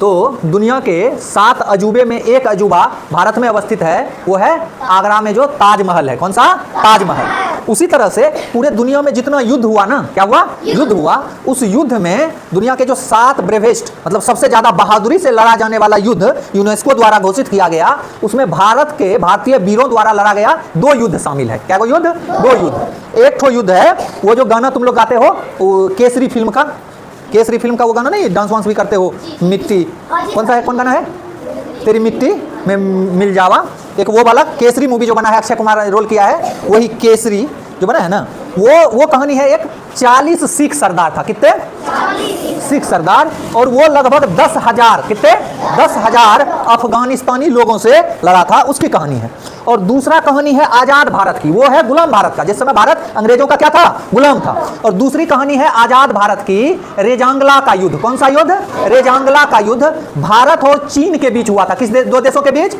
तो दुनिया के 7 अजूबे में एक अजूबा भारत में अवस्थित है, वो है आगरा में जो ताजमहल है। कौन सा? ताजमहल। उसी तरह से पूरे दुनिया में जितना युद्ध हुआ ना, क्या हुआ? युद्ध हुआ। उस युद्ध में दुनिया के जो 7 ब्रेवेस्ट, मतलब सबसे ज्यादा बहादुरी से लड़ा जाने वाला युद्ध यूनेस्को द्वारा घोषित किया गया, उसमें भारतीय वीरों द्वारा लड़ा गया 2 युद्ध शामिल है। क्या वो युद्ध? 2 युद्ध। एक तो युद्ध है वो जो गाना तुम लोग गाते हो, केसरी फिल्म का, केसरी फिल्म का वो गाना नहीं, डांस वांस भी करते हो, मिट्टी, कौन सा है, कौन गाना है? तेरी मिट्टी में मिल जावा, एक वो वाला केसरी मूवी जो बना है, अक्षय कुमार ने रोल किया है, वही केसरी जो बना है ना, वो कहानी है। एक 40 सिख सरदार था। कितने? 40 सिख सरदार। और वो लगभग 10,000, कितने? 10,000 अफगानिस्तानी लोगों से लड़ा था, उसकी कहानी है। और दूसरा कहानी है आजाद भारत की, वो है गुलाम भारत का, जिस समय भारत अंग्रेजों का क्या था? गुलाम था। और दूसरी कहानी है आजाद भारत की, रेजांगला का युद्ध। कौन सा युद्ध? रेजांगला का युद्ध भारत और चीन के बीच हुआ था। किस 2 देशों के बीच?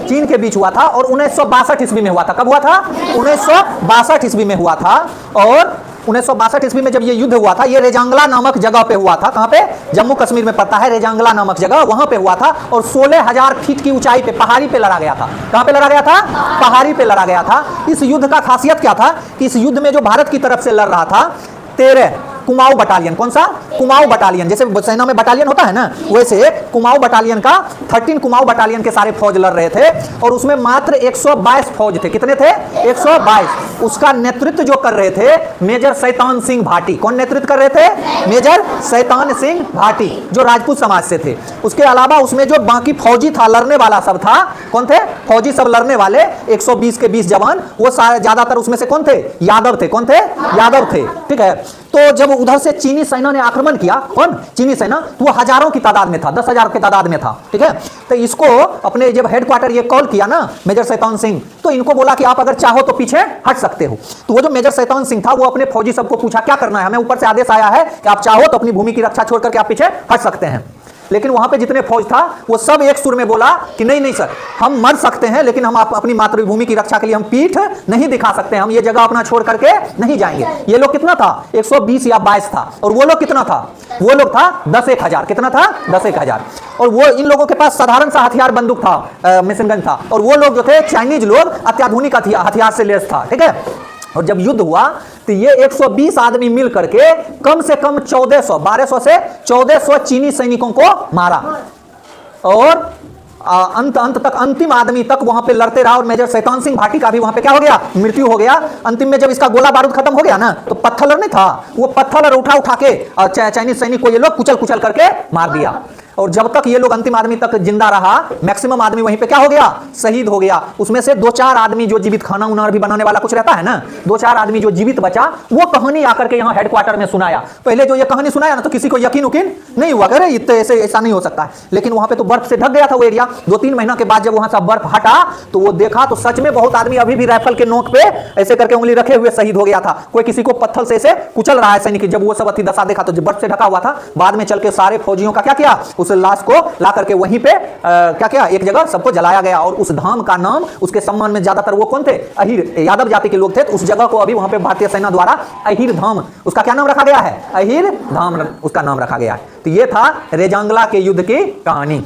चीन के बीच हुआ था। और 1962 ईस्वी में हुआ था। कब हुआ था? 1962 ईस्वी में हुआ था। और 1962 ईस्वी में जब ये युद्ध हुआ था, ये रेजांगला नामक जगह पे हुआ था। कहां पे? जम्मू कश्मीर में पड़ता है रेजांगला नामक जगह, वहां पे हुआ था। और 16,000 फीट की ऊंचाई पे, पहाड़ी पे लड़ा गया था। कहां पे लड़ा गया था? पहाड़ी पे लड़ा गया था। इस युद्ध का खासियत क्या था कि इस युद्ध में जो भारत की तरफ से लड़ रहा था 13 कुमाऊं बटालियन। कौन सा? कुमाऊं बटालियन। जैसे सेना में बटालियन होता है ना, वैसे कुमाऊं बटालियन का 13 कुमाऊं बटालियन के सारे फौज लड़ रहे थे। और उसमें मात्र 122 फौज थे। कितने थे? 122। उसका नेतृत्व जो कर रहे थे मेजर शैतान सिंह भाटी। कौन नेतृत्व कर रहे थे? मेजर शैतान सिंह भाटी, जो राजपूत समाज से थे। उसके अलावा उसमें जो बाकी फौजी था, लड़ने वाला सब था, कौन थे? फौजी सब लड़ने वाले 120 के 20 जवान, वो ज्यादातर उसमें से कौन थे? यादव थे। कौन थे? यादव थे। ठीक है। तो जब उधर से चीनी सेना ने आक्रमण किया, कौन? चीनी सेना, तो वो हजारों की तादाद में था, 10,000 की तादाद में था। ठीक है। तो इसको अपने जब हेडक्वार्टर ये कॉल किया ना मेजर शैतान सिंह, तो इनको बोला कि आप अगर चाहो तो पीछे हट सकते हो। तो वो जो मेजर शैतान सिंह था, वो अपने फौजी सबको पूछा क्या करना है, हमें ऊपर से आदेश आया है कि आप चाहो तो अपनी भूमि की रक्षा छोड़ करके आप पीछे हट सकते हैं। लेकिन वहां पे जितने फौज था वो सब एक सुर में बोला कि नहीं नहीं सर, हम मर सकते हैं लेकिन हम अपनी मातृभूमि की रक्षा के लिए हम पीठ नहीं दिखा सकते, हम ये जगह अपना छोड़ करके नहीं जाएंगे। ये लोग कितना था? 120 या 22 था। और वो लोग कितना था? वो लोग था 10,000। कितना था? 10,000। और वो इन लोगों के पास साधारण सा हथियार बंदूक था, मिशन गन था। और वो लोग जो थे चाइनीज लोग, अत्याधुनिक हथियार से लैस था। ठीक है। और जब युद्ध हुआ तो ये 120 आदमी मिल करके कम से कम 1200 से 1400 चीनी सैनिकों को मारा। और अंत तक, अंतिम आदमी तक वहां पे लड़ते रहा। और मेजर शैतान सिंह भाटी का भी वहां पे क्या हो गया? मृत्यु हो गया। अंतिम में जब इसका गोला बारूद खत्म हो गया ना, तो पत्थर नहीं था, वो पत्थर उठा के चाइनीज सैनिक को ये लोग कुचल करके मार दिया। और जब तक ये लोग अंतिम आदमी तक जिंदा रहा, मैक्सिमम आदमी वहीं पे क्या हो गया? शहीद हो गया। उसमें से 2-4 आदमी जो जीवित, खाना उना भी बनाने वाला कुछ रहता है ना, 2-4 आदमी जो जीवित बचा, वो कहानी आकर के यहाँ हेडक्वार्टर में सुनाया। पहले जो ये कहानी सुनाया ना, तो किसी को यकीन नहीं हुआ, अरे इतने ऐसा नहीं हो सकता है। लेकिन वहां पे तो बर्फ से ढक गया था वो एरिया। 2-3 महीना के बाद जब वहां से बर्फ हटा तो वो देखा तो सच में बहुत आदमी अभी भी राइफल के नोक पे ऐसे करके उंगली रखे हुए शहीद हो गया था। कोई किसी को पत्थर से ऐसे कुचल रहा है सैनिक। जब वो सब अति दशा देखा तो बर्फ से ढका हुआ था। बाद में चल के सारे फौजियों का क्या किया? उस लाश को ला करके वहीं पे क्या किया? एक जगह सबको जलाया गया। और उस धाम का नाम, उसके सम्मान में ज्यादातर वो कौन थे? अहिर, यादव जाति के लोग थे। तो उस जगह को अभी वहां पे भारतीय सेना द्वारा अहिर धाम, उसका क्या नाम रखा गया है? अहिर धाम उसका नाम रखा गया है। तो ये था रेजांगला के युद्ध की कहानी।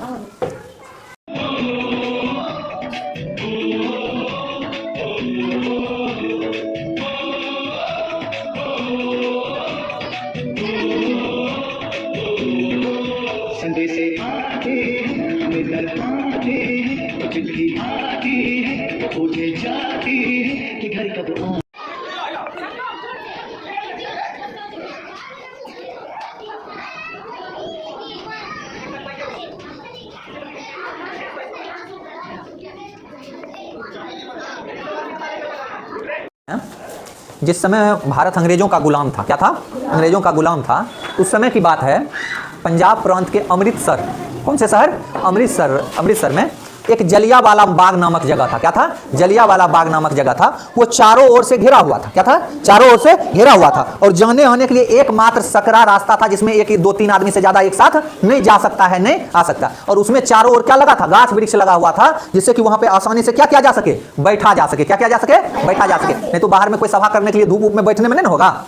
जिस समय भारत अंग्रेजों का गुलाम था, क्या था? अंग्रेजों का गुलाम था। उस समय की बात है, पंजाब प्रांत के अमृतसर, कौन से शहर? अमृतसर में एक जलियांवाला बाग नामक जगह था। क्या था? जलियांवाला बाग नामक जगह था। वो चारों ओर से घिरा हुआ था। क्या था? चारों ओर से घिरा हुआ था। और जाने आने के लिए एकमात्र सकरा रास्ता था, जिसमें 1-2-3 आदमी से ज्यादा एक साथ नहीं जा सकता है, नहीं आ सकता। और उसमें चारों ओर क्या लगा था? गाछ वृक्ष लगा हुआ था, जिससे कि वहां पे आसानी से क्या किया जा सके? बैठा जा सके। क्या किया जा सके? बैठा जा सके। नहीं तो बाहर में कोई सभा करने के लिए धूप में बैठने में नहीं होगा।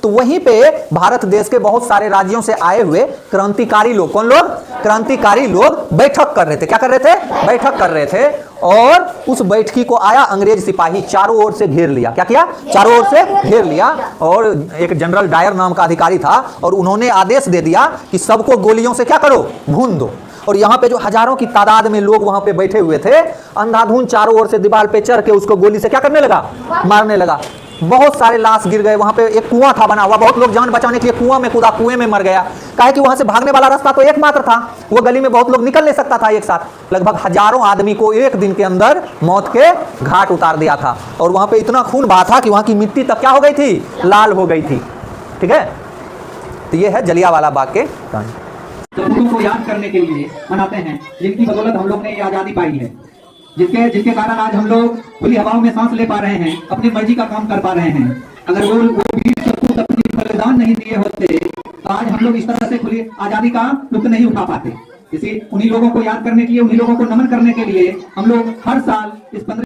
तो वहीं पे भारत देश के बहुत सारे राज्यों से आए हुए क्रांतिकारी लोग, कौन लोग? क्रांतिकारी लोग बैठक कर रहे थे। क्या कर रहे थे? बैठक कर रहे थे। और उस बैठकी को आया अंग्रेज सिपाही, चारों ओर से घेर लिया। क्या किया? चारों ओर से घेर लिया। और एक जनरल डायर नाम का अधिकारी था और उन्होंने आदेश दे दिया कि सबको गोलियों से क्या करो? भून दो। और यहाँ पे जो हजारों की तादाद में लोग वहां पे बैठे हुए थे, अंधाधुंध चारों ओर से दीवार पे चढ़ के उसको गोली से क्या करने लगा? मारने लगा। बहुत सारे लाश गिर गए। वहां पे एक कुआं था बना हुआ, बहुत लोग जान बचाने के लिए कुआं में कूदा, कुएं में मर गया। काहे कि वहां से भागने वाला रास्ता तो एकमात्र था, वो गली में बहुत लोग निकल नहीं सकता था एक साथ। लगभग हजारों आदमी को एक दिन के अंदर मौत के घाट उतार दिया था। और वहां पे इतना खून बहा था कि वहां की मिट्टी तक क्या हो गई थी? लाल हो गई थी। ठीक है, तो ये है जलियांवाला बाग के कहानी। को याद करने के लिए मनाते हैं, जिनकी बदौलत हम लोग ने ये आजादी पाई है, जिसके कारण आज हम लोग खुली हवाओं में सांस ले पा रहे हैं, अपनी मर्जी का काम कर पा रहे हैं। अगर वो वीर सपूत अपनी बलिदान नहीं दिए होते तो आज हम लोग इस तरह से खुली आजादी का लुत्फ नहीं उठा पाते। इसी उन्हीं लोगों को याद करने के लिए, उन्हीं लोगों को नमन करने के लिए हम लोग हर साल इस 15